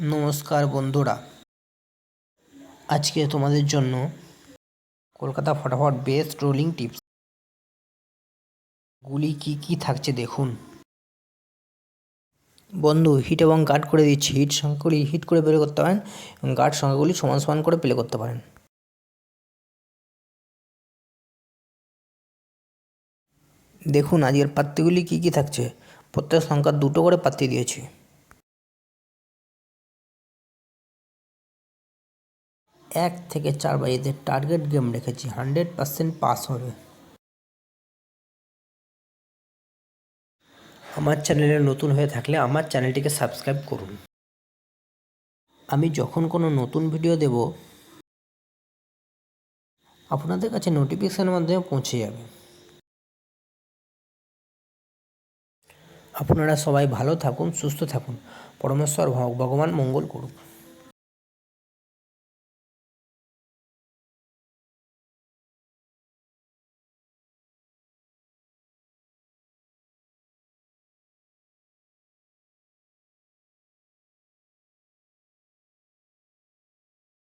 নমস্কার বন্ধুরা, আজকে তোমাদের জন্য কলকাতা ফটাফট বেস্ট রোলিং টিপস গুলি কি থাকছে দেখুন। বন্ধু, হিট এবং গার্ড করে দিচ্ছি। হিট সংখ্যাগুলি হিট করে প্লে করতে পারেন এবং গার্ড সংখ্যাগুলি সমান সমান করে প্লে করতে পারেন। দেখুন আজকের পাত্রগুলি কি থাকছে। প্রত্যেক সংখ্যা 2টো করে পাত্তি দিয়েছি। 1 থেকে 4 বাজিতে টার্গেট গেম রেখেছি, 100% পাস হবে। আমার চ্যানেলে নতুন হয়ে থাকলে আমার চ্যানেলটিকে সাবস্ক্রাইব করুন। আমি যখন কোনো নতুন ভিডিও দেব আপনাদের কাছে নোটিফিকেশনের মাধ্যমে পৌঁছে যাবে। আপনারা সবাই ভালো থাকুন, সুস্থ থাকুন। পরমেশ্বর ভগবান মঙ্গল করুন।